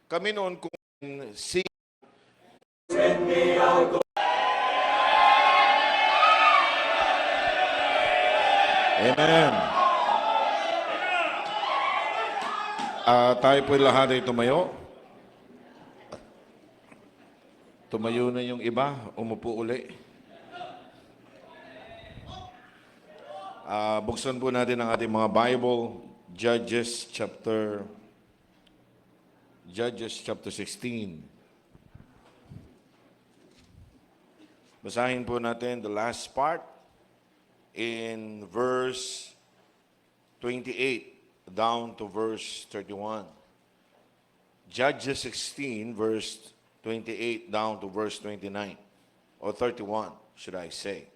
Kami noon kung si Amen. Tayo po lahat ay tumayo. Tumayo na yung iba, umupo uli. Buksan po natin ang ating mga Bible, Judges chapter 16. Basahin po natin the last part in verse 28 down to verse 31. Judges 16, verse 28 down to verse 29, or 31, should I say.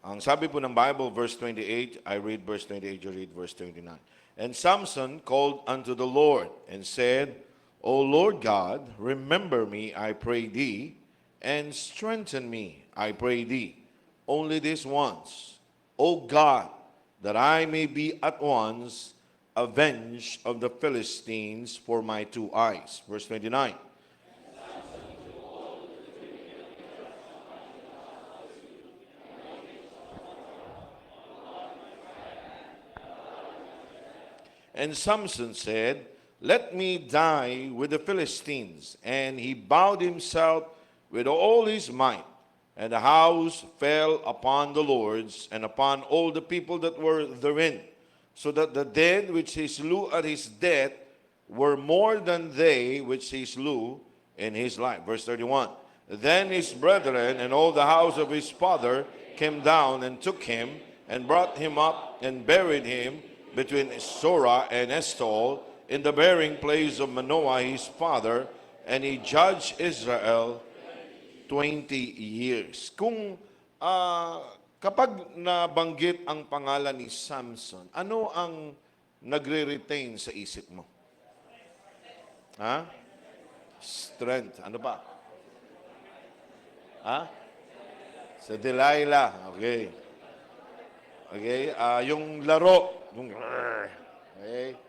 Ang sabi po ng Bible, verse 28, I read verse 28, you read verse 29. And Samson called unto the Lord and said, O Lord God, remember me, I pray thee, and strengthen me, I pray thee, only this once, O God, that I may be at once avenged of the Philistines for my two eyes. Verse 29. And Samson said, Let me die with the Philistines. And he bowed himself with all his might. And the house fell upon the lords and upon all the people that were therein, so that the dead which he slew at his death were more than they which he slew in his life. Verse 31. Then his brethren and all the house of his father came down and took him and brought him up and buried him between Sora and Eshtaol in the burying place of Manoah his father, and he judged Israel 20 years. Kung kapag nabanggit ang pangalan ni Samson, ano ang nagre-retain sa isip mo? Ha? Strength. Ano pa? Ha? Sa Delilah. Okay. Okay. Yung laro. Yung okay.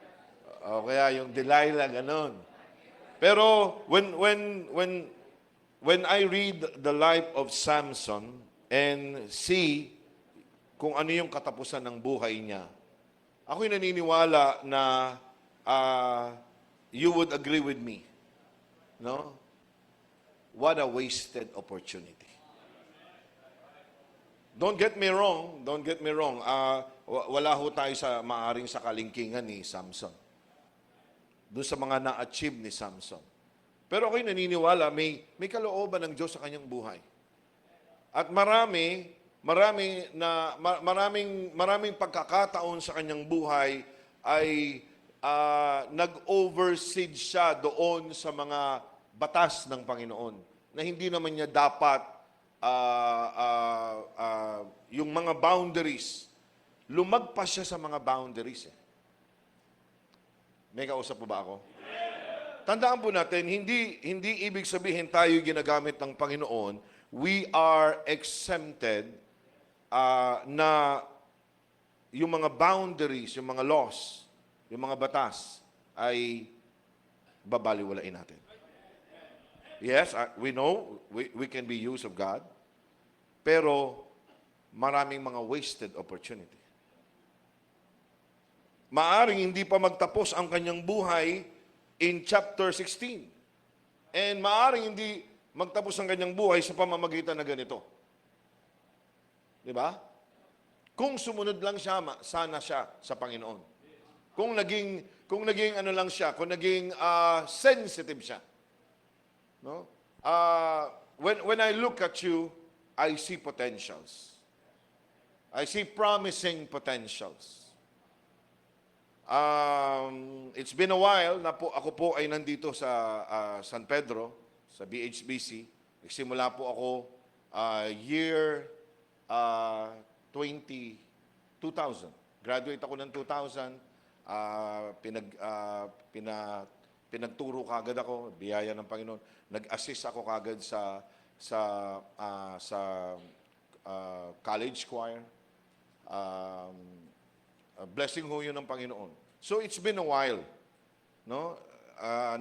O kaya yung Delilah, ganun. Pero when I read the life of Samson and see kung ano yung katapusan ng buhay niya, ako'y naniniwala na you would agree with me. No? What a wasted opportunity. Don't get me wrong. Wala ho tayo sa maaring sa kalingkingan ni Samson. Doon sa mga na-achieve ni Samson. Pero ako'y naniniwala, may kalooban ng Diyos sa kanyang buhay. At maraming pagkakataon sa kanyang buhay ay nag-overseed siya doon sa mga batas ng Panginoon na hindi naman niya dapat yung mga boundaries. Lumagpas siya sa mga boundaries. May kausap po ba ako? Tandaan po natin, hindi ibig sabihin tayo ginagamit ng Panginoon. We are exempted na yung mga boundaries, yung mga laws, yung mga batas ay babaliwalain natin. Yes, we know we can be used of God, pero maraming mga wasted opportunity. Maaring hindi pa magtapos ang kanyang buhay in chapter 16. And maaring hindi magtapos ang kanyang buhay sa pamamagitan na ganito. Di ba? Kung sumunod lang siya, sana siya sa Panginoon. Kung naging ano lang siya, kung naging sensitive siya. No? When I look at you, I see potentials. I see promising potentials. It's been a while na ako po ay nandito sa San Pedro, sa BHBC. Nagsimula po ako year 2000. Graduate ako ng 2000. Pinagturo kagad ako, biyaya ng Panginoon. Nag-assist ako kagad sa college choir. Blessing ho yun ng Panginoon. So it's been a while. no?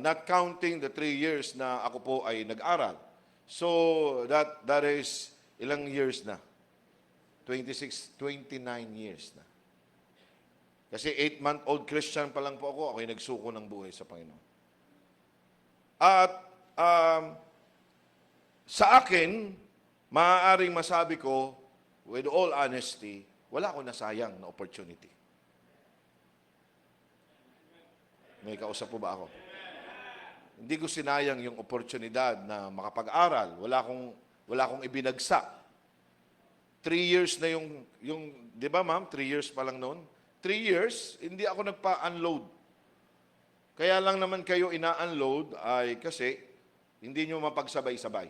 Not counting the 3 years na ako po ay nag-aral. So, that is ilang years na? 26, 29 years na. Kasi 8-month-old Christian pa lang po ako, ako'y nagsuko ng buhay sa Panginoon. At sa akin, maaaring masabi ko, with all honesty, wala akong nasayang na opportunity. May kausap po ba ako? Hindi ko sinayang yung oportunidad na makapag-aral. Wala akong ibinagsak. 3 years na yung di ba ma'am, 3 years pa lang noon. 3 years, hindi ako nagpa-unload. Kaya lang naman kayo ina-unload ay kasi hindi nyo mapagsabay-sabay.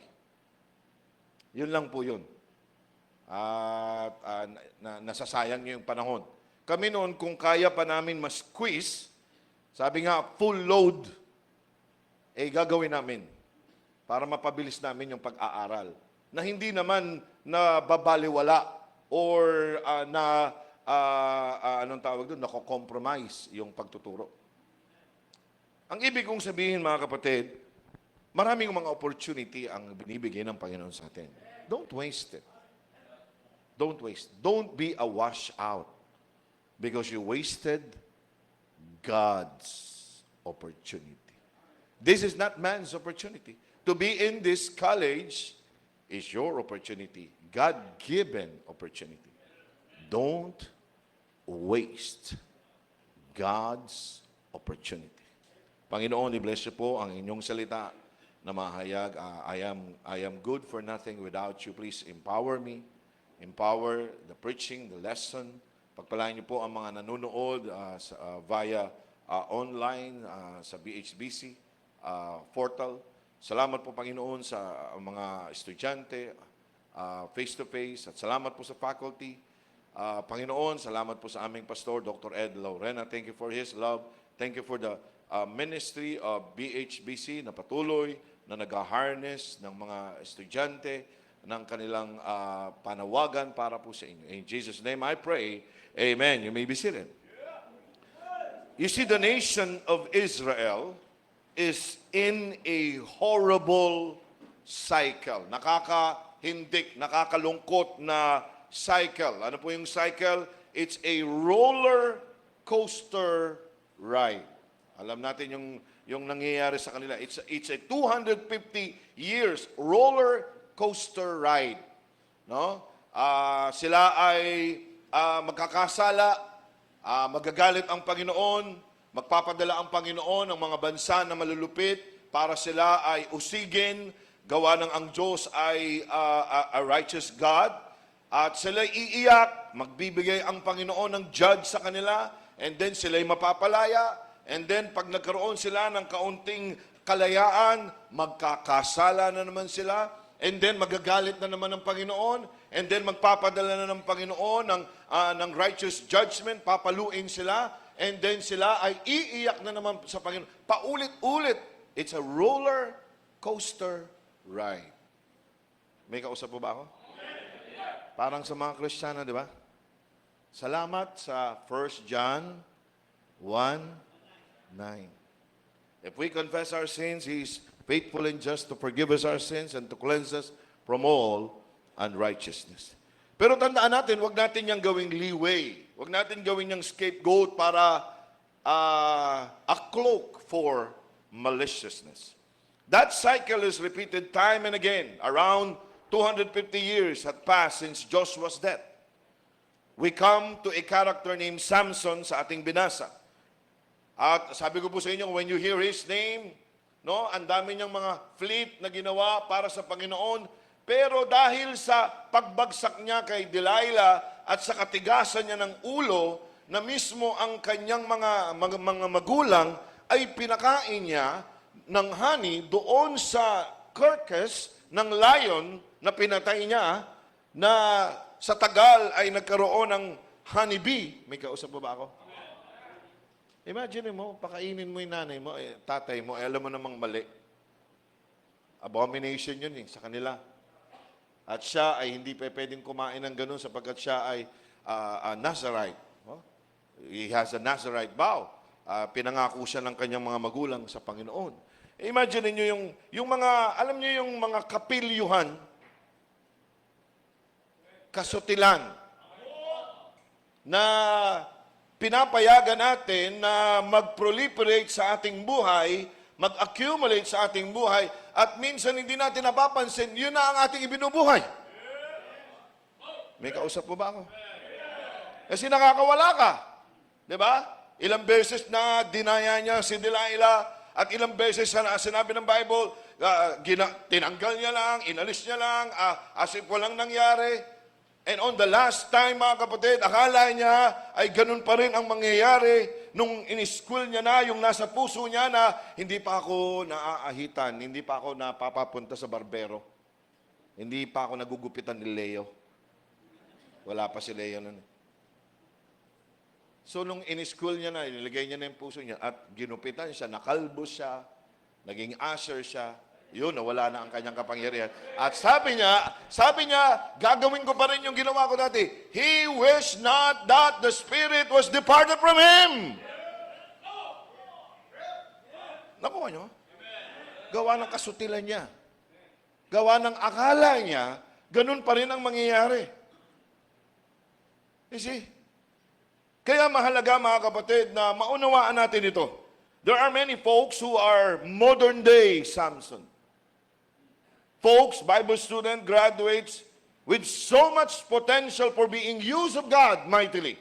Yun lang po yun. At nasasayang nyo yung panahon. Kami noon, kung kaya pa namin mas-squeeze, sabi nga, full load, gagawin namin para mapabilis namin yung pag-aaral. Na hindi naman nababaliwala or anong tawag doon, nako-compromise yung pagtuturo. Ang ibig kong sabihin, mga kapatid, maraming mga opportunity ang binibigay ng Panginoon sa atin. Don't waste it. Don't waste. Don't be a washout because you wasted God's opportunity. This is not man's opportunity. To be in this college is your opportunity. God-given opportunity. Don't waste God's opportunity. Panginoon, i-bless you po ang inyong salita na mahayag. I am good for nothing without you. Please empower me. Empower the preaching, the lesson. Pagpalain niyo po ang mga nanonood via online sa BHBC portal. Salamat po, Panginoon, sa mga estudyante, face-to-face. At salamat po sa faculty. Panginoon, salamat po sa aming pastor, Dr. Ed Laurena. Thank you for his love. Thank you for the ministry of BHBC na patuloy na nag-harness ng mga estudyante ng kanilang panawagan para po sa inyo. In Jesus' name I pray, amen. You may be seated. You see, the nation of Israel is in a horrible cycle. Nakakahindik, nakakalungkot na cycle. Ano po yung cycle? It's a roller coaster ride. Alam natin yung nangyayari sa kanila. It's a 250 years roller coaster ride. No? Sila ay magkakasala, magagalit ang Panginoon, magpapadala ang Panginoon ng mga bansa na malulupit para sila ay usigin, gawa ng ang Diyos ay a righteous God. At sila iiyak, magbibigay ang Panginoon ng judge sa kanila, and then sila'y mapapalaya. And then, pag nagkaroon sila ng kaunting kalayaan, magkakasala na naman sila. And then, magagalit na naman ng Panginoon. And then, magpapadala na ng Panginoon ng righteous judgment. Papaluin sila. And then, sila ay iiyak na naman sa Panginoon. Paulit-ulit. It's a roller coaster ride. May kausap po ba ako? Parang sa mga Kristiyano, di ba? Salamat sa 1 John 1:9. If we confess our sins, He is faithful and just to forgive us our sins and to cleanse us from all unrighteousness. Pero tandaan natin, huwag natin yang gawing leeway. Huwag natin gawing yung scapegoat para a cloak for maliciousness. That cycle is repeated time and again. Around 250 years had passed since Joshua's death. We come to a character named Samson sa ating binasa. At sabi ko po sa inyo, when you hear his name, no, ang dami niyang mga fleet na ginawa para sa Panginoon. Pero dahil sa pagbagsak niya kay Delilah at sa katigasan niya ng ulo, na mismo ang kanyang mga magulang ay pinakain niya ng honey doon sa carcass ng lion na pinatay niya, na sa tagal ay nagkaroon ng honeybee. May kausap po ba ako? Imagine mo, pakainin mo yung nanay mo, tatay mo, alam mo namang mali. Abomination yun sa kanila. At siya ay hindi pa pwedeng kumain ng ganun sapagkat siya ay Nazarite. He has a Nazarite vow. pinangako siya ng kanyang mga magulang sa Panginoon. Imagine niyo yung mga, alam niyo yung mga kapilyuhan, kasutilan, na pinapayagan natin na mag-proliferate sa ating buhay, mag-accumulate sa ating buhay, at minsan hindi natin napapansin, yun na ang ating ibinubuhay. May kausap po ba ako? Kasi nakakawala ka. Di ba? Ilang beses na dinaya niya si Delilah, at ilang beses na sinabi ng Bible, tinanggal niya lang, inalis niya lang, as if walang nangyari. And on the last time, mga kapatid, akala niya ay ganun pa rin ang mangyayari nung in-school niya na, yung nasa puso niya na hindi pa ako naaahitan, hindi pa ako napapapunta sa barbero, hindi pa ako nagugupitan ni Leo. Wala pa si Leo nun. So nung in-school niya na, inilagay niya na yung puso niya at ginupitan siya, nakalbo siya, naging usher siya, yun, nawala na ang kanyang kapangyarihan. At sabi niya, gagawin ko pa rin yung ginawa ko dati. He wished not that the Spirit was departed from him. Nakuha niyo? Gawa ng kasutilan niya. Gawa ng akala niya, ganun pa rin ang mangyayari. You see? Kaya mahalaga, mga kapatid, na maunawaan natin ito. There are many folks who are modern day Samson. Folks, Bible student, graduates with so much potential for being used of God mightily.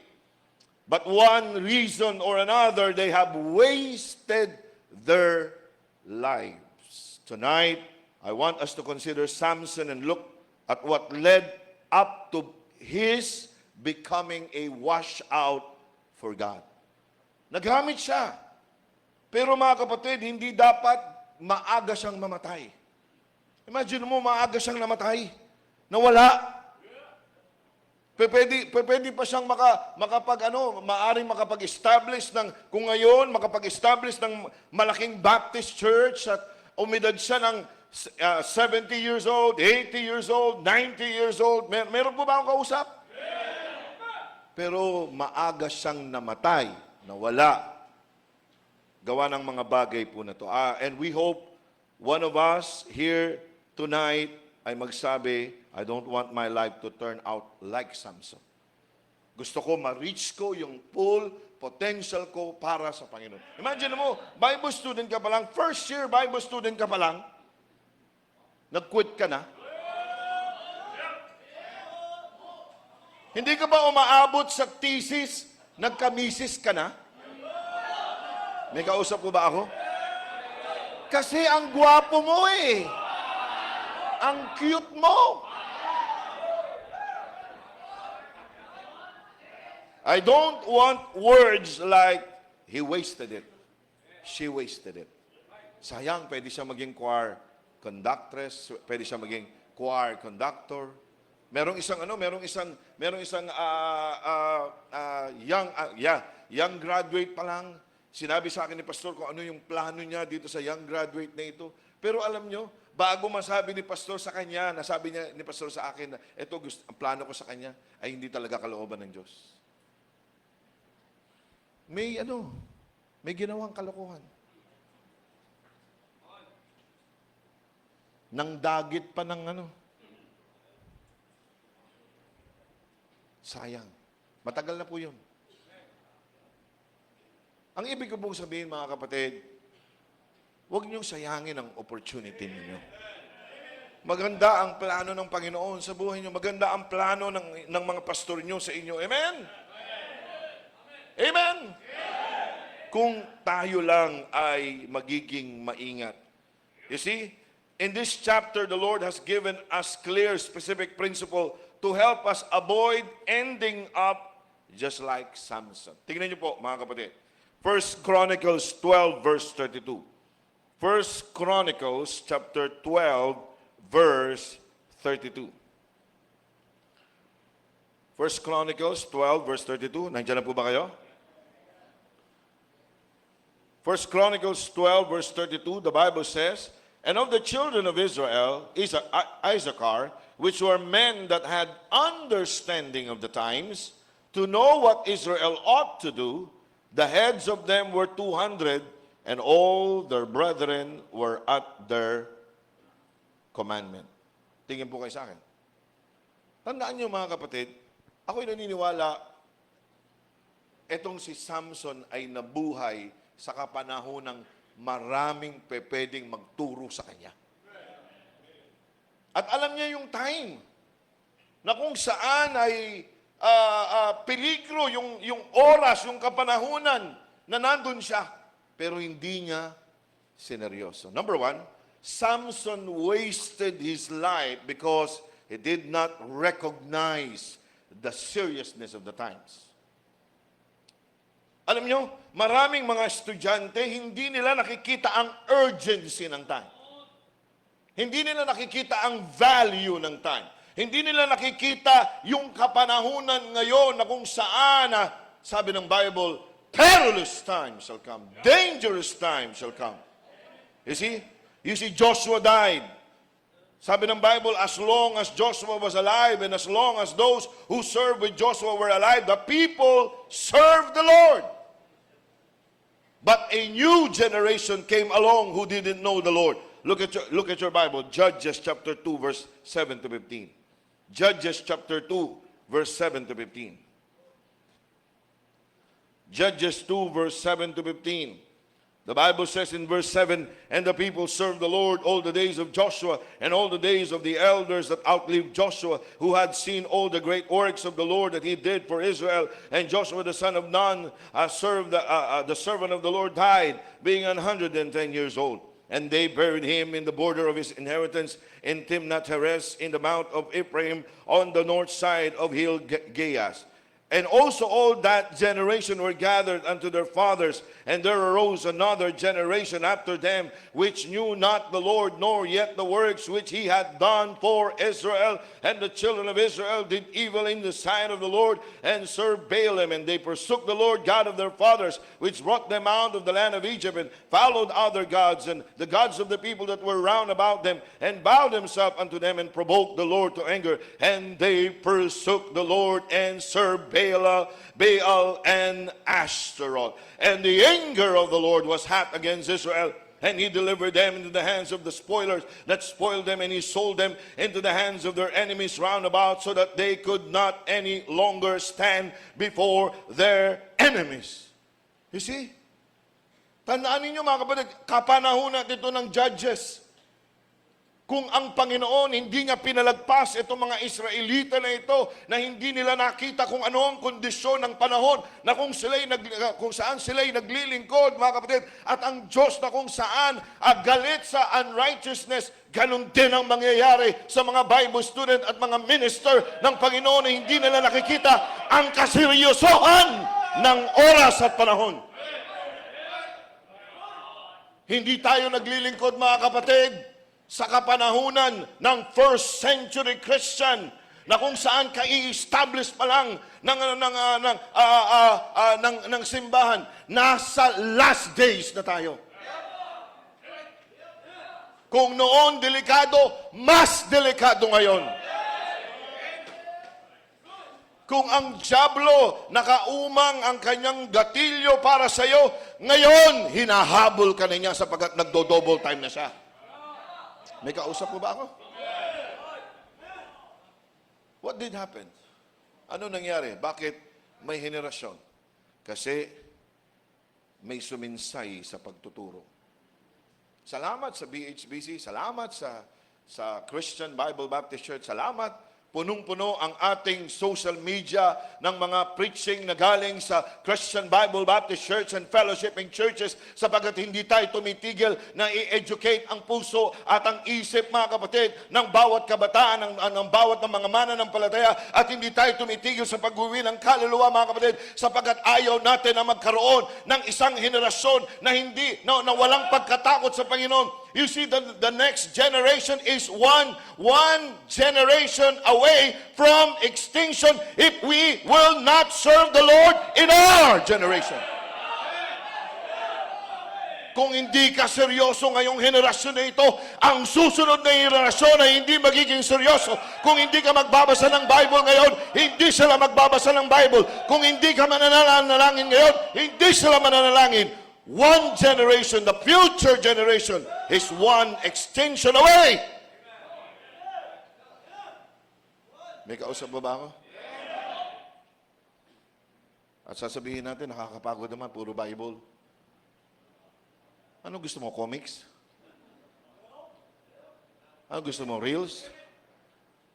But one reason or another, they have wasted their lives. Tonight, I want us to consider Samson and look at what led up to his becoming a washout for God. Naghamit siya. Pero mga kapatid, hindi dapat maaga siyang mamatay. Imagine mo, maaga siyang namatay. Nawala. Pwede pa siyang maaring makapag-establish ng, kung ngayon, makapag-establish ng malaking Baptist church at umidad siya ng 70 years old, 80 years old, 90 years old. Meron po ba akong kausap? Pero maaga siyang namatay, nawala. Gawa ng mga bagay po na to. And we hope one of us here tonight ay magsabi, I don't want my life to turn out like Samson. Gusto ko ma-reach ko yung full potential ko para sa Panginoon. Imagine mo, Bible student ka pa lang, first year Bible student ka pa lang, nag-quit ka na. Hindi ka ba umaabot sa thesis, nagka-misis ka na? May kausap ko ba ako? Kasi ang gwapo mo eh. Ang cute mo. I don't want words like, he wasted it. She wasted it. Sayang, pwede siya maging choir conductress, pwede siya maging choir conductor. Merong isang young graduate pa lang. Sinabi sa akin ni Pastor kung ano yung plano niya dito sa young graduate na ito. Pero alam nyo, bago masabi ni Pastor sa kanya, nasabi niya ni Pastor sa akin na ito, ang plano ko sa kanya ay hindi talaga kalooban ng Diyos. May ginawang kalokohan. Nang dagit pa ng sayang. Matagal na po yun. Ang ibig ko pong sabihin, mga kapatid, huwag niyong sayangin ang opportunity ninyo. Maganda ang plano ng Panginoon sa buhay niyo. Maganda ang plano ng mga pastor niyo sa inyo. Amen? Amen? Kung tayo lang ay magiging maingat. You see, in this chapter, the Lord has given us clear, specific principle to help us avoid ending up just like Samson. Tingnan niyo po, mga kapatid. 1 Chronicles 12, verse 32. 1 Chronicles chapter 12, verse 32. 1 Chronicles 12, verse 32. Nandiyan na po ba kayo? 1 Chronicles 12, verse 32, the Bible says, and of the children of Israel, Issachar, which were men that had understanding of the times, to know what Israel ought to do, The heads of them were 200, and all their brethren were at their commandment. Tingin po kayo sa akin. Tandaan niyo mga kapatid, ako'y naniniwala, etong si Samson ay nabuhay sa kapanahon ng maraming pwedeng magturo sa kanya. At alam niya yung time na kung saan ay peligro, yung oras, yung kapanahunan na nandun siya. Pero hindi niya sineryoso. Number one, Samson wasted his life because he did not recognize the seriousness of the times. Alam nyo, maraming mga estudyante, hindi nila nakikita ang urgency ng time. Hindi nila nakikita ang value ng time. Hindi nila nakikita yung kapanahunan ngayon na kung saan, sabi ng Bible, perilous time shall come. Dangerous time shall come. You see, Joshua died. Sabi ng Bible, as long as Joshua was alive and as long as those who served with Joshua were alive, the people served the Lord. But a new generation came along who didn't know the Lord. Look at your Bible, Judges chapter 2, verse 7 to 15. Judges chapter 2, verse 7 to 15. Judges 2, verse 7 to 15. The Bible says in verse 7, and the people served the Lord all the days of Joshua and all the days of the elders that outlived Joshua, who had seen all the great works of the Lord that he did for Israel. And Joshua the son of Nun served the servant of the Lord, died, being 110 years old. And they buried him in the border of his inheritance in Timnath-Heres in the mount of Ephraim on the north side of Hill Gaias. And also all that generation were gathered unto their fathers, and there arose another generation after them, which knew not the Lord, nor yet the works which he had done for Israel. And the children of Israel did evil in the sight of the Lord, and served Baalim. And they forsook the Lord God of their fathers, which brought them out of the land of Egypt, and followed other gods, and the gods of the people that were round about them, and bowed themselves unto them, and provoked the Lord to anger. And they forsook the Lord, and served Baal and Ashtaroth. And the anger of the Lord was hot against Israel, and he delivered them into the hands of the spoilers that spoiled them, and he sold them into the hands of their enemies round about, so that they could not any longer stand before their enemies. You see? Tandaan ninyo mga kapatid, kapanahunan ito ng Judges. Kung ang Panginoon hindi niya pinalagpas itong mga Israelita na ito, na hindi nila nakita kung ano ang kondisyon ng panahon, na kung saan sila'y naglilingkod, mga kapatid, at ang Diyos na kung saan galit sa unrighteousness, ganun din ang mangyayari sa mga Bible student at mga minister ng Panginoon na hindi nila nakikita ang kaseryosohan ng oras at panahon. Hindi tayo naglilingkod, mga kapatid, sa kapanahunan ng first century Christian, na kung saan ka-i-establish pa lang ng simbahan. Nasa last days na tayo. Kung noon delikado, mas delikado ngayon. Kung ang dyablo nakaumang ang kanyang gatilyo para sa iyo, ngayon hinahabol ka na niya sapagkat nagdo-double time na siya. May kausap po ba ako? What did happen? Ano nangyari? Bakit may henerasyon? Kasi may suminsay sa pagtuturo. Salamat sa BHBC, salamat sa Christian Bible Baptist Church, salamat. Punong-puno ang ating social media ng mga preaching na galing sa Christian Bible Baptist Church and fellowshipping churches, sapagkat hindi tayo tumitigil na i-educate ang puso at ang isip, mga kapatid, ng bawat kabataan, ng bawat ng mga mananampalataya, at hindi tayo tumitigil sa pag-uwi ng kaluluwa, mga kapatid, sapagkat ayaw natin na magkaroon ng isang henerasyon na walang pagkatakot sa Panginoon. You see, the next generation is one generation away from extinction if we will not serve the Lord in our generation. Kung hindi ka seryoso ngayong henerasyon na ito, ang susunod na henerasyon ay hindi magiging seryoso. Kung hindi ka magbabasa ng Bible ngayon, hindi sila magbabasa ng Bible. Kung hindi ka mananalangin ngayon, hindi sila mananalangin. One generation, the future generation, is one extension away. May kausap ba ako? At sasabihin natin, nakakapagod naman, puro Bible. Ano gusto mo, comics? Ano gusto mo, reels?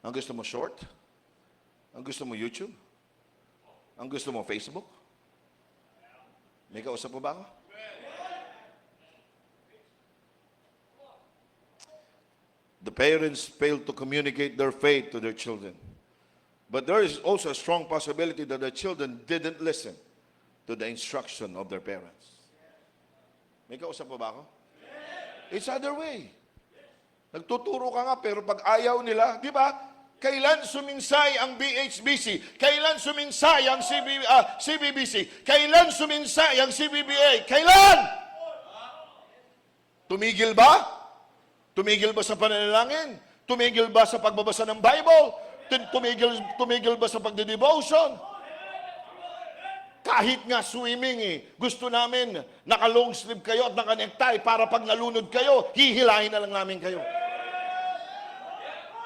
Ang gusto mo, short? Ang gusto mo, YouTube? Ang gusto mo, Facebook? May kausap mo ba ako? The parents failed to communicate their faith to their children. But there is also a strong possibility that the children didn't listen to the instruction of their parents. May kausap mo ba ako? It's other way. Nagtuturo ka nga, pero pag ayaw nila, di ba? Kailan suminsay ang BHBC? Kailan suminsay ang CBBC? Kailan suminsay ang CBBA? Kailan? Tumigil ba? Tumigil ba sa pananalangin? Tumigil ba sa pagbabasa ng Bible? Tumigil ba sa pagde-devotion? Kahit nga swimming gusto namin naka-long sleeve kayo at naka-necktie para pag nalunod kayo, hihilahin na lang namin kayo.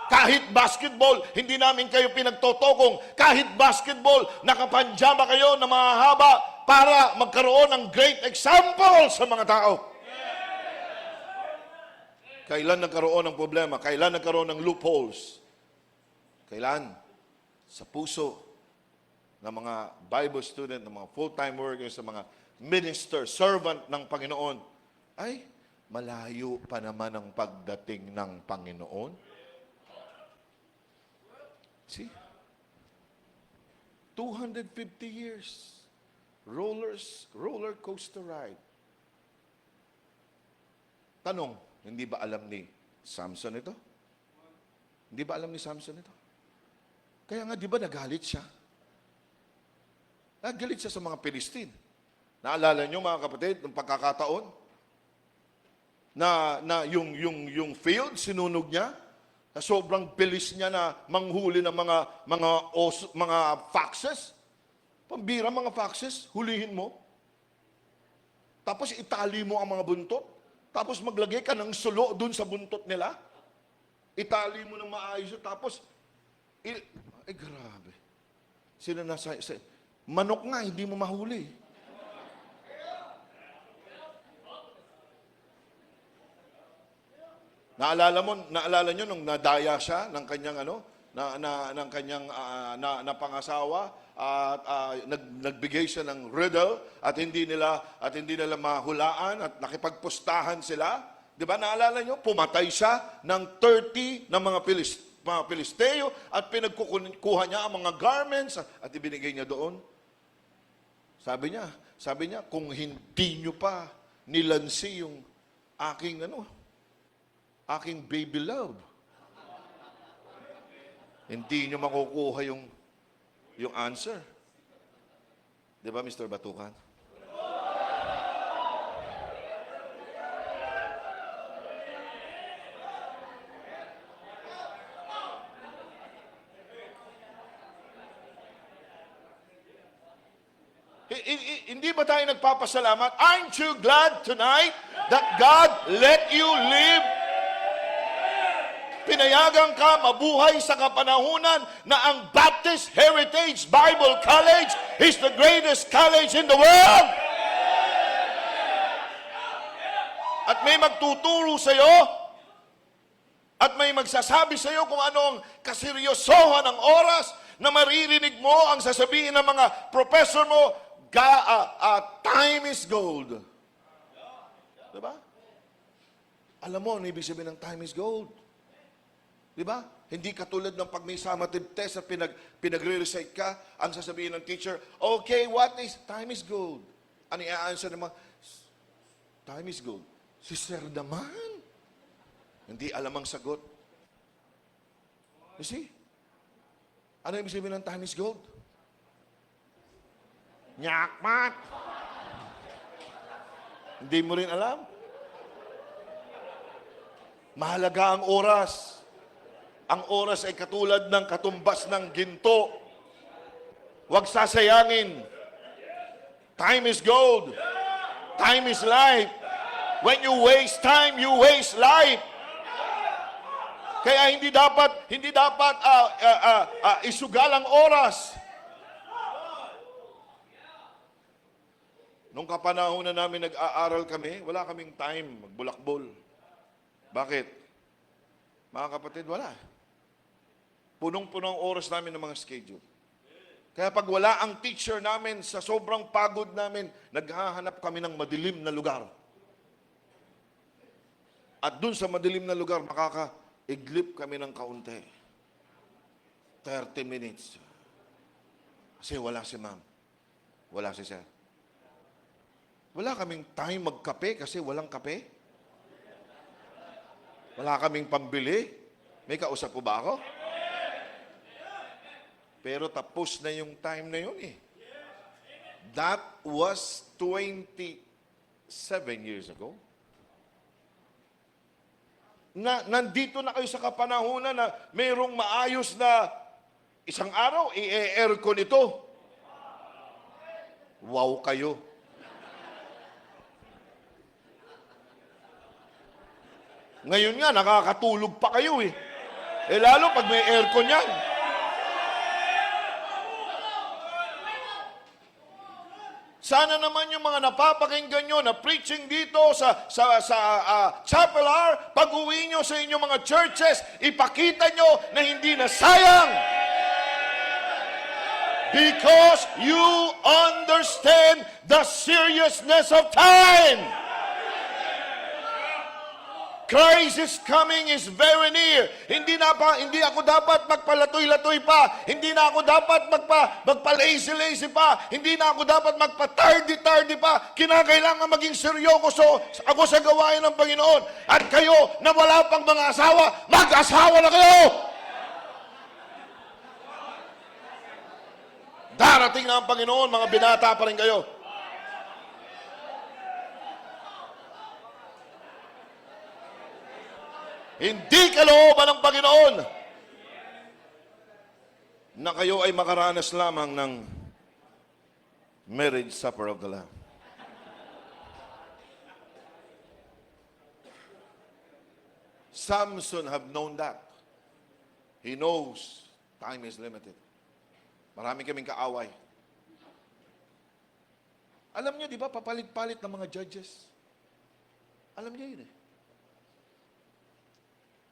Kahit basketball, hindi namin kayo pinagtotokong. Kahit basketball, nakapanjama kayo na mahaba para magkaroon ng great example sa mga tao. Kailan nagkaroon ng problema? Kailan nagkaroon ng loopholes? Kailan? Sa puso ng mga Bible student, ng mga full-time workers, ng mga minister, servant ng Panginoon, ay malayo pa naman ang pagdating ng Panginoon. See? 250 years. Roller coaster ride. Tanong, hindi ba alam ni Samson ito? Hindi ba alam ni Samson ito? Kaya nga, di ba nagalit siya? Nagalit siya sa mga Palestine. Naalala niyo mga kapatid, ng pagkakataon na yung field sinunog niya, na sobrang bilis niya na manghuli ng mga foxes. Pambira mga foxes, hulihin mo. Tapos itali mo ang mga buntot. Tapos maglagay ka ng sulo dun sa buntot nila. Itali mo ng maayos. Tapos, ay grabe. Sila nasa... Manok nga, hindi mo mahuli. Naalala nyo nung nadaya siya ng kanyang ng kanyang napangasawa at nagbigay siya ng riddle at hindi nila mahulaan at nakipagpustahan sila. 'Di ba? Naalala nyo? Pumatay siya ng 30 ng mga Pilisteo at pinagkukuha niya ang mga garments at ibinigay niya doon. Sabi niya, kung hindi nyo pa nilansi yung aking baby love, hindi nyo makukuha yung answer. Di ba, Mr. Batukan? Hindi ba tayo nagpapasalamat? Aren't you glad tonight that God let you live? Pinayagan ka mabuhay sa kapanahunan na ang Baptist Heritage Bible College is the greatest college in the world. At may magtuturo sa iyo at may magsasabi sa iyo kung anong kaseryosohan ng oras na maririnig mo ang sasabihin ng mga professor mo, time is gold. Diba? Alam mo, ano ibig sabihin ng time is gold? Diba? Hindi katulad ng pag may summative test at pinagre-recite ka, ang sasabihin ng teacher, okay, what is time is gold? Ano i-answer ng mga, time is gold. Si Sir naman, hindi alam ang sagot. You see? Ano ibig sabihin ng time is gold? Nyakmat. Hindi mo rin alam? Mahalaga ang oras. Ang oras ay katulad ng katumbas ng ginto. Huwag sasayangin. Time is gold. Time is life. When you waste time, you waste life. Kaya hindi dapat isugal ang oras. Nung kapanahonan namin nag-aaral kami, wala kaming time magbulakbol. Bakit? Mga kapatid, wala. Punong-punong oras namin ng mga schedule. Kaya pag wala ang teacher namin, sa sobrang pagod namin, naghahanap kami ng madilim na lugar. At dun sa madilim na lugar, makaka-iglip kami ng kaunti. 30 minutes. Kasi wala si ma'am. Wala si sir. Wala kaming time magkape kasi walang kape. Wala kaming pambili. May kausap po ba ako? Pero tapos na yung time na yun eh. That was 27 years ago. Nandito na kayo sa kapanahunan na mayroong maayos na isang araw, i-aircon ito. Wow kayo. Ngayon nga, nakakatulog pa kayo eh. Eh lalo pag may aircon yan. Sana naman yung mga napapakinggan nyo na preaching dito sa Chapel R, pag-uwi nyo sa inyong mga churches, ipakita nyo na hindi na sayang. Because you understand the seriousness of time. Christ is coming, is very near. Hindi ako dapat magpalatoy-latoy pa. Hindi na ako dapat magpa-lazy-lazy pa. Hindi na ako dapat magpa-tardy-tardy pa. Kinakailangan maging seryoso ako sa gawain ng Panginoon. At kayo na wala pang mga asawa, mag-asawa na kayo! Darating na ang Panginoon, mga binata pa rin kayo. Hindi kalooban ng Panginoon na kayo ay makaranas lamang ng marriage supper of the Lamb. Samson have known that. He knows time is limited. Marami kaming kaaway. Alam niyo, di ba, papalit-palit ng mga judges. Alam niyo yun eh.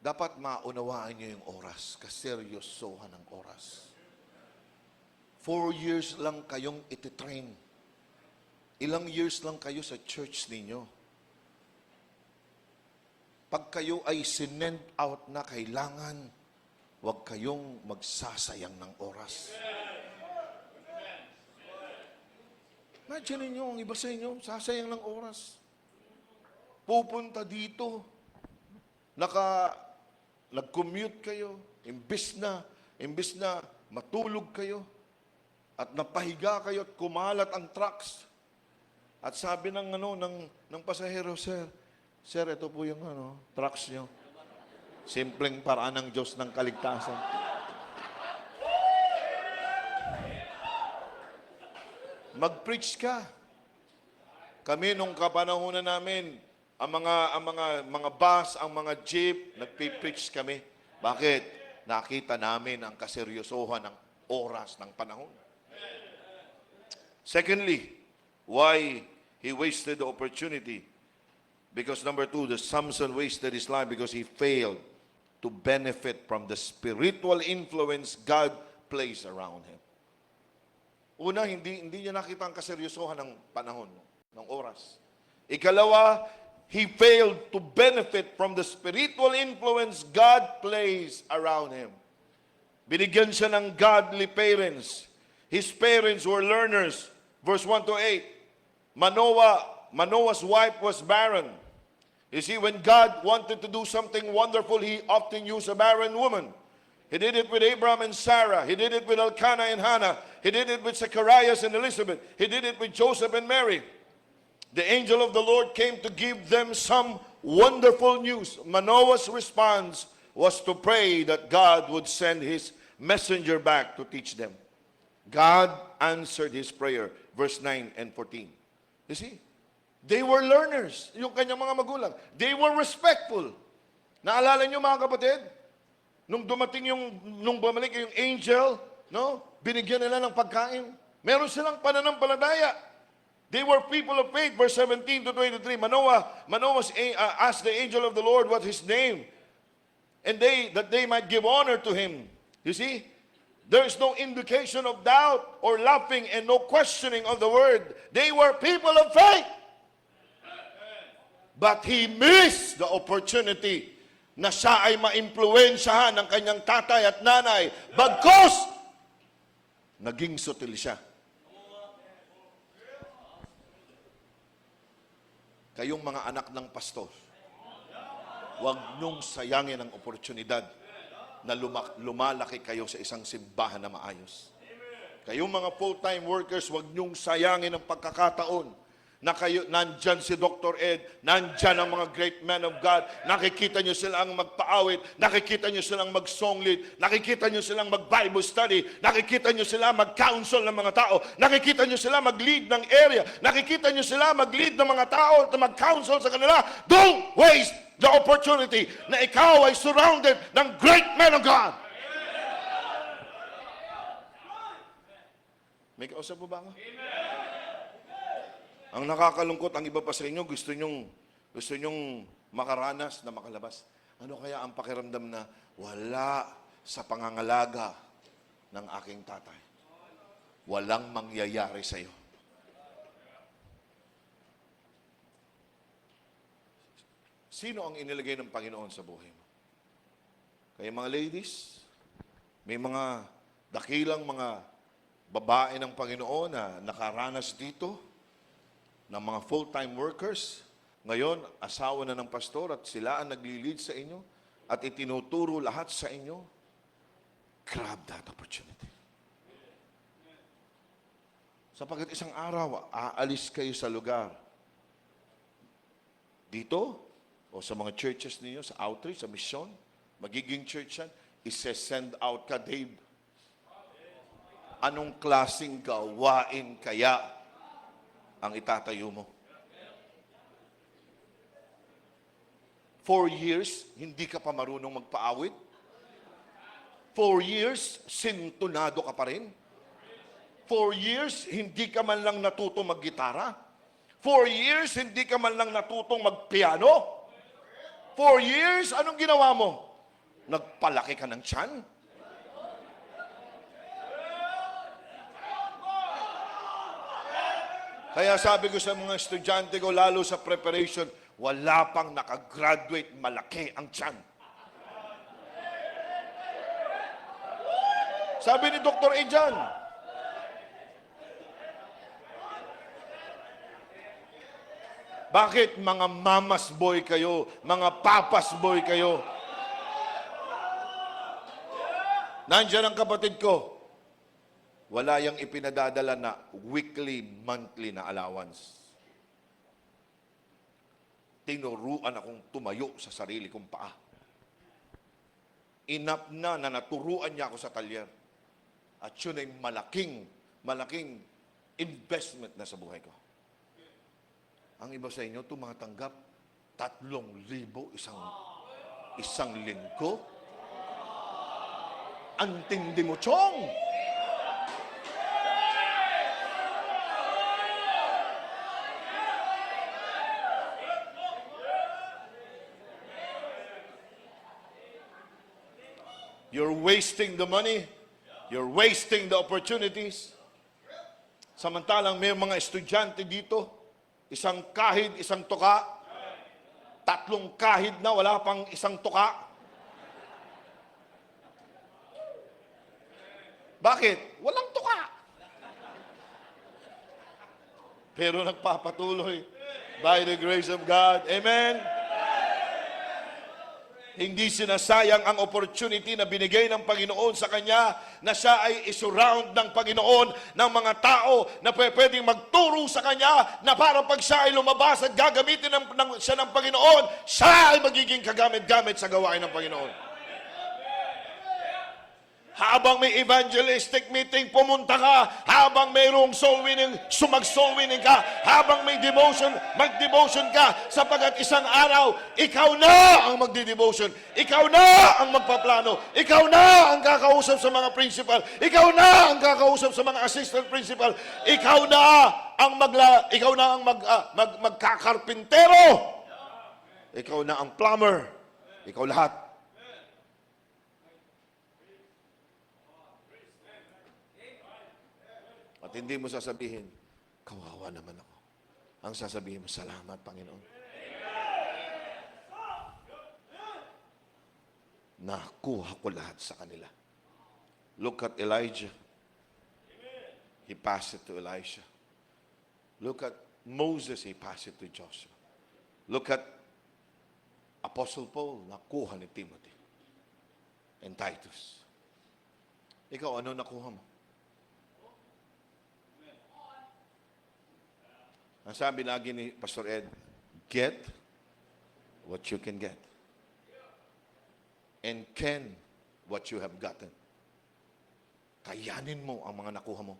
Dapat maunawaan niyo yung oras, kaseryosohan ng oras. 4 years lang kayong ititrain. Ilang years lang kayo sa church ninyo. Pag kayo ay sinend out na kailangan, huwag kayong magsasayang ng oras. Imagine niyo, ang iba sa inyo, sasayang ng oras. Pupunta dito, nag-commute kayo, imbis na matulog kayo, at napahiga kayo at kumalat ang trucks. At sabi ng pasahero, Sir, ito po yung trucks nyo. Simpleng paraan ng Diyos ng kaligtasan. Mag-preach ka. Kami nung kapanahunan namin, ang mga bus, ang mga jeep, nagpipreach kami. Bakit? Nakita namin ang kaseryosohan ng oras ng panahon. Secondly, why he wasted the opportunity? Because number 2, the Samson wasted his life because he failed to benefit from the spiritual influence God placed around him. Una, hindi niya nakita ang kaseryosohan ng panahon, ng oras. Ikalawa, he failed to benefit from the spiritual influence God placed around him. Binigyan siya ng godly parents. His parents were learners. Verse 1 to 8. Manoah's wife was barren. You see, when God wanted to do something wonderful, He often used a barren woman. He did it with Abraham and Sarah. He did it with Elkanah and Hannah. He did it with Zacharias and Elizabeth. He did it with Joseph and Mary. the angel of the Lord came to give them some wonderful news. Manoah's response was to pray that God would send his messenger back to teach them. God answered his prayer. Verse 9 and 14. You see? They were learners. Yung kanyang mga magulang. They were respectful. Naalala niyo mga kapatid? Nung bumalik yung angel, no? Binigyan nila ng pagkain. Meron silang pananampalataya. They were people of faith. Verse 17 to 23. Manoah asked the angel of the Lord what his name, and that they might give honor to him. You see? There is no indication of doubt or laughing and no questioning of the word. They were people of faith. But he missed the opportunity na siya ay maimpluwensyahan ng kanyang tatay at nanay bagkus naging sutil siya. Kayong mga anak ng pastor, huwag niyong sayangin ang oportunidad na lumalaki kayo sa isang simbahan na maayos. Kayong mga full-time workers, huwag niyong sayangin ang pagkakataon na kayo, nandyan si Dr. Ed, nandyan ang mga great men of God, nakikita nyo silang magpaawit, nakikita nyo silang mag-song lead, nakikita nyo silang mag-Bible study, nakikita nyo sila mag-counsel ng mga tao, nakikita nyo sila mag-lead ng area, nakikita nyo sila mag-lead ng mga tao at mag-counsel sa kanila. Don't waste the opportunity na ikaw ay surrounded ng great men of God. May kausap mo ba ako? Ang nakakalungkot, ang iba pa sa inyo, gusto nyong makaranas na makalabas. Ano kaya ang pakiramdam na wala sa pangangalaga ng aking tatay? Walang mangyayari sa iyo. Sino ang inilagay ng Panginoon sa buhay mo? Kaya mga ladies, may mga dakilang mga babae ng Panginoon na nakaranas dito, ng mga full-time workers, ngayon, asawa na ng pastor at sila ang nagli-lead sa inyo at itinuturo lahat sa inyo. Grab that opportunity. Sapagkat isang araw, aalis kayo sa lugar. Dito, o sa mga churches ninyo, sa outreach, sa mission, magiging church yan, ise-send out ka, Dave. Anong klaseng gawain kaya ang itatayo mo? 4 years, hindi ka pa marunong magpaawit? 4 years, sintunado ka pa rin? 4 years, hindi ka man lang natutong maggitara? 4 years, hindi ka man lang natutong magpiano? 4 years, anong ginawa mo? Nagpalaki ka ng tiyan? Kaya sabi ko sa mga estudyante ko, lalo sa preparation, wala pang nakagraduate, malaki ang tiyan. Sabi ni Dr. Ejan, bakit mga mamas boy kayo, mga papas boy kayo? Nandiyan ang kapatid ko. Wala yang ipinadadala na weekly, monthly na allowance. Tinuruan akong tumayo sa sarili kong paa. Enough na naturuan niya ako sa talyer. At yun ay malaking investment na sa buhay ko. Ang iba sa inyo, tumatanggap 3,000 isang linggo. Ang tindi mo, Chong! You're wasting the money. You're wasting the opportunities. Samantalang may mga estudyante dito, isang kahid, isang tuka, 3 kahid na, wala pang isang tuka. Bakit? Walang tuka. Pero nagpapatuloy by the grace of God. Amen? Hindi sinasayang ang opportunity na binigay ng Panginoon sa kanya na siya ay isurround ng Panginoon ng mga tao na pwedeng magturo sa kanya na para pag siya ay lumabas at gagamitin siya ng Panginoon, siya ay magiging kagamit-gamit sa gawain ng Panginoon. Habang may evangelistic meeting, pumunta ka. Habang mayroong soul winning, sumag-soul winning ka. Habang may devotion, mag-devotion ka. Sapagat isang araw, ikaw na ang magdi-devotion. Ikaw na ang magpaplano. Ikaw na ang kakausap sa mga principal. Ikaw na ang kakausap sa mga assistant principal. Ikaw na ang magkakarpintero. Ikaw na ang plumber. Ikaw lahat. At hindi mo sasabihin, kawawa naman ako. Ang sasabihin mo, salamat, Panginoon. Nakuha ko lahat sa kanila. Look at Elijah. He passed it to Elisha. Look at Moses, he passed it to Joshua. Look at Apostle Paul, nakuha ni Timothy and Titus. Ikaw, ano nakuha mo? Ang sabi lagi ni Pastor Ed, get what you can get. And can what you have gotten. Kayanin mo ang mga nakuha mo.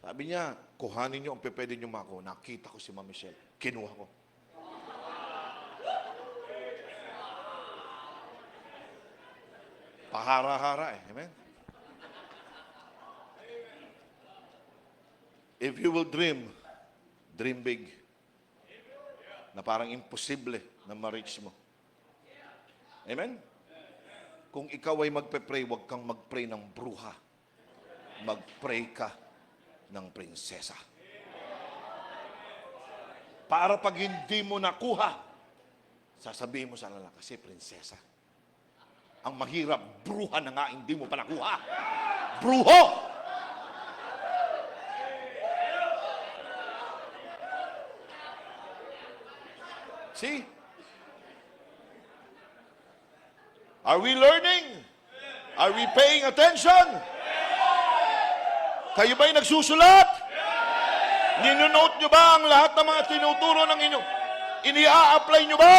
Sabi niya, kuhanin niyo ang pwede niyo mako. Nakita ko si Ma'am Michelle. Kinuha ko. Pahara-hara eh. Amen? If you will dream big. Na parang imposible na ma-reach mo. Amen? Kung ikaw ay magpe-pray, huwag kang mag-pray ng bruha. Mag-pray ka ng prinsesa. Para pag hindi mo nakuha, sasabihin mo sa lalaki, kasi prinsesa. Ang mahirap, bruha na nga, hindi mo pa nakuha. Bruho! See? Are we learning? Are we paying attention? Kayo ba'y nagsusulat? Ninonote nyo ba ang lahat ng mga tinuturo ng inyo? Ini-a-apply nyo ba?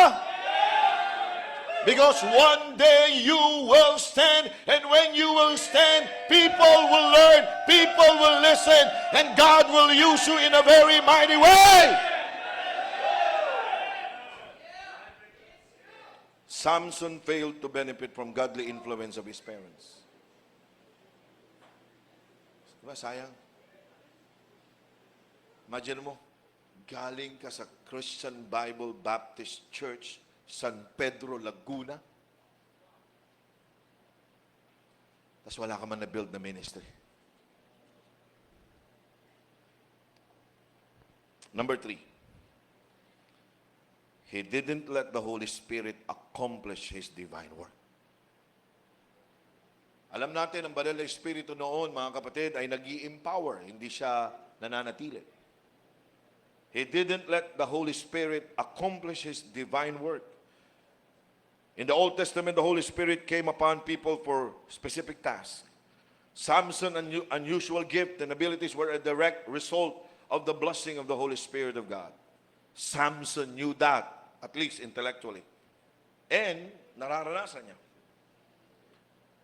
Because one day you will stand, and when you will stand, people will learn, people will listen, and God will use you in a very mighty way. Samson failed to benefit from godly influence of his parents. Diba, sayang? Imagine mo, galing ka sa Christian Bible Baptist Church, San Pedro, Laguna, tapos wala ka man na-build na ministry. Number 3. He didn't let the Holy Spirit accomplish His divine work. Alam natin, ang banal na Espiritu noon, mga kapatid, ay nag-i-empower. Hindi siya nananatili. He didn't let the Holy Spirit accomplish His divine work. In the Old Testament, the Holy Spirit came upon people for specific tasks. Samson's unusual gift and abilities were a direct result of the blessing of the Holy Spirit of God. Samson knew that, at least intellectually. And nararanasan niya.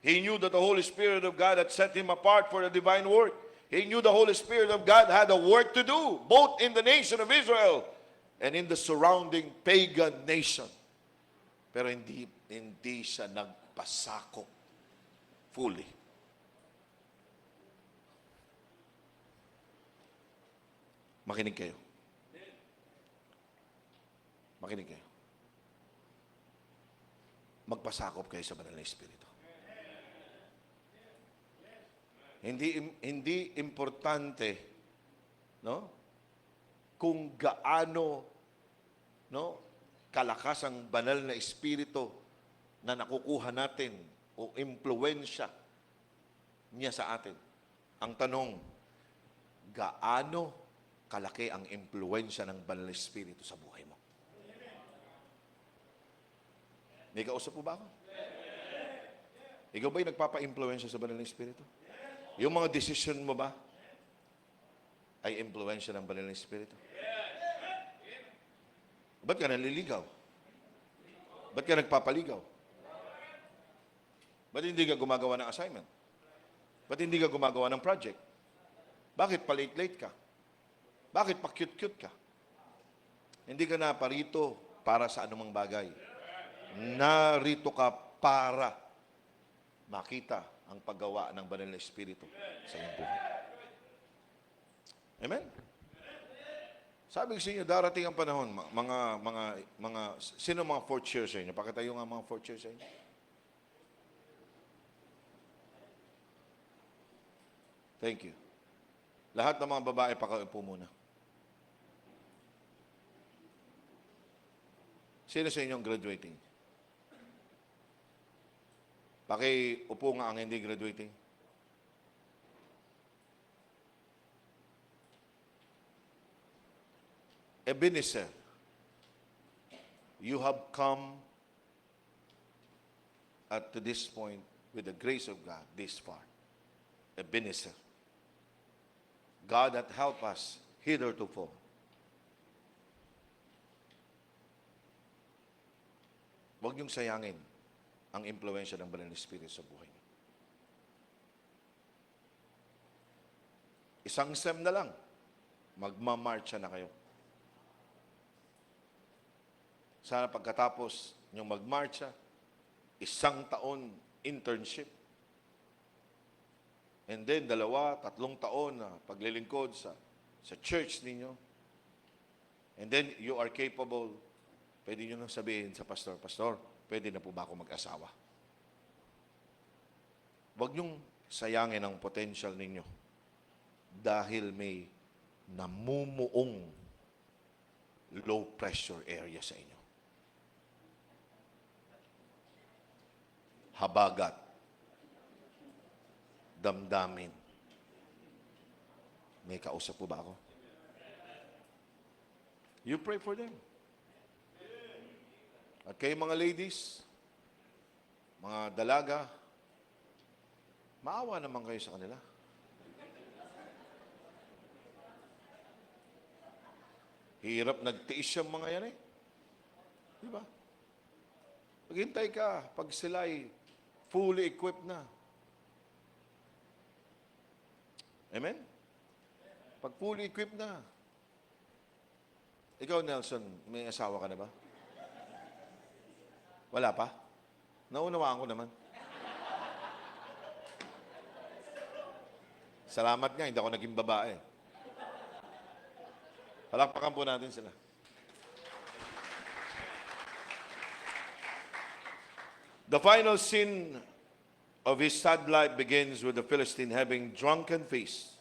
He knew that the Holy Spirit of God had set him apart for the divine work. He knew the Holy Spirit of God had a work to do, both in the nation of Israel and in the surrounding pagan nation. Pero hindi siya nagpasakop fully. Makinig kayo. Makinig kayo. Magpasakop kayo sa banal na Espiritu. Hindi importante, no? Kung gaano, no, kalakas ang banal na Espiritu na nakukuha natin o impluwensya niya sa atin. Ang tanong, gaano kalaki ang impluwensya ng banal na Espiritu sa buhay mo? May kausap po ba ako? Ikaw ba'y nagpapa-impluensya sa Banal na Espiritu? Yung mga decision mo ba ay impluensya ng Banal na Espiritu? Ba't ka naliligaw? Ba't ka nagpapaligaw? Ba't hindi ka gumagawa ng assignment? Ba't hindi ka gumagawa ng project? Bakit pa late-late ka? Bakit pa cute-cute ka? Hindi ka na parito para sa anumang bagay. Narito ka para makita ang paggawa ng Banal na Espiritu sa iyong buhay. Amen? Sabi ko sa inyo, darating ang panahon, sino mga fourth year sa inyo? Pakitayo nga mga fourth year sa inyo. Thank you. Lahat ng mga babae, pakaupo muna. Sino sa inyong graduating? Pakiupo nga ang hindi graduating. Ebenezer, you have come to this point with the grace of God this far. Ebenezer. God that helped us hitherto. Huwag niyong sayangin ang impluensya ng Banal na Espiritu sa buhay niyo. Isang sem na lang, magmamarcha na kayo. Sana pagkatapos niyong magmarcha, 1 taon internship. And then, 2, 3 taon na paglilingkod sa church ninyo. And then, you are capable, pwede nyo nang sabihin sa pastor, Pastor, pwede na po ba ako mag-asawa? Huwag nyong sayangin ang potential ninyo dahil may namumuong low pressure area sa inyo. Habagat, damdamin. May kausap po ba ako? You pray for them. At kayo mga ladies, mga dalaga, maawa naman kayo sa kanila. Hirap nagtiis yung mga yan eh. Di ba? Maghintay ka pag sila'y fully equipped na. Amen? Pag fully equipped na. Ikaw, Nelson, may asawa ka na ba? Wala pa? Naunawaan ko naman. Salamat nga, hindi ako naging babae. Palakpakan po natin sila. The final sin of his sad life begins with the Philistine having drunken feast,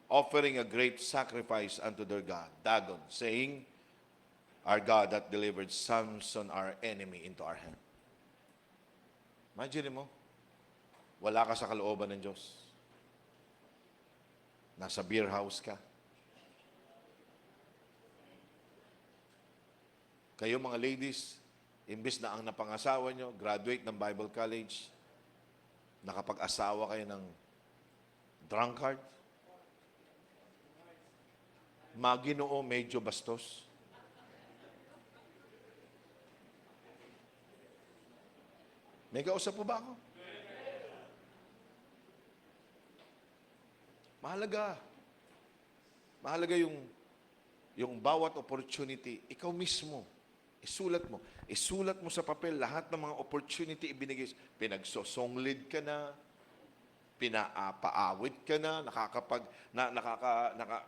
offering a great sacrifice unto their God, Dagon, saying, Our God that delivered Samson, our enemy, into our hand. Imagine mo, wala ka sa kalooban ng Diyos. Nasa beer house ka. Kayo mga ladies, imbis na ang napangasawa nyo, graduate ng Bible College, nakapag-asawa kayo ng drunkard, Maginoo medyo bastos. May kausap po ba ako? Mahalaga. Mahalaga yung bawat opportunity, ikaw mismo, isulat mo. Isulat mo sa papel lahat ng mga opportunity ibinigay. Pinagsosonglid ka na, pinapaawit ka na,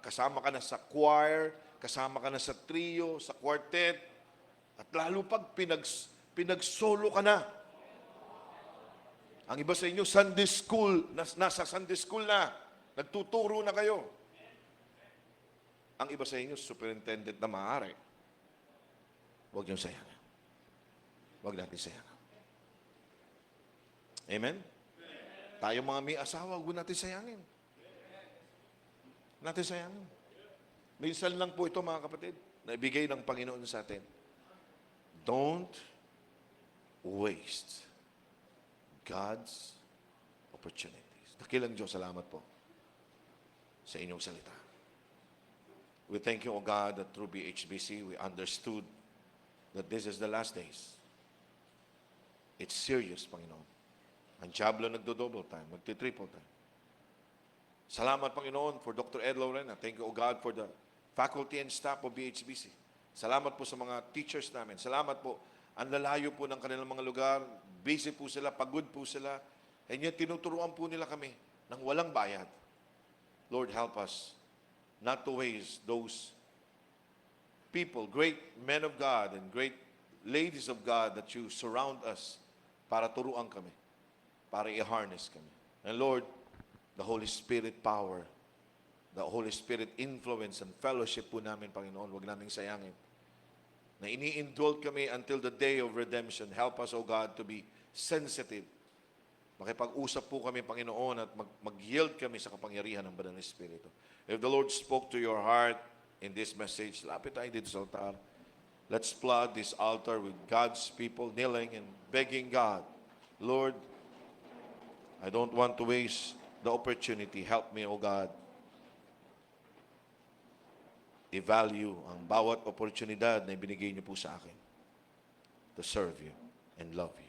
kasama ka na sa choir, kasama ka na sa trio, sa quartet, at lalo pag pinagsolo ka na. Ang iba sa inyo, Sunday school, nasa Sunday school na, nagtuturo na kayo. Ang iba sa inyo, superintendent na maaari. Huwag niyong sayangin. Huwag natin sayangin. Amen? Tayo mga may asawa, huwag natin sayangin. Natin sayangin. Minsan lang po ito mga kapatid, na ibigay ng Panginoon sa atin. Don't waste God's opportunities. Dakilang Diyos, salamat po sa inyong salita. We thank you, O God, that through BHBC, we understood that this is the last days. It's serious, Panginoon. Ang Diablo nagdo-double time, magti-triple time. Salamat, Panginoon, for Dr. Ed Lorena. Thank you, O God, for the faculty and staff of BHBC. Salamat po sa mga teachers namin. Salamat po. Ang lalayo po ng kanilang mga lugar. Busy po sila, pagod po sila. And yet, tinuturuan po nila kami ng walang bayad. Lord, help us not to waste those people, great men of God and great ladies of God that you surround us para turuan kami, para i-harness kami. And Lord, the Holy Spirit power, the Holy Spirit influence and fellowship po namin, Panginoon, huwag naming sayangin. Na ini-indwelt kami until the day of redemption. Help us, O God, to be sensitive. Makipag-usap po kami, Panginoon, at mag-yield kami sa kapangyarihan ng Banal na Espiritu. If the Lord spoke to your heart in this message, lapit tayo dito sa altar. Let's flood this altar with God's people kneeling and begging God, Lord, I don't want to waste the opportunity. Help me, O God. I-value ang bawat oportunidad na ibinigay niyo po sa akin to serve you and love you.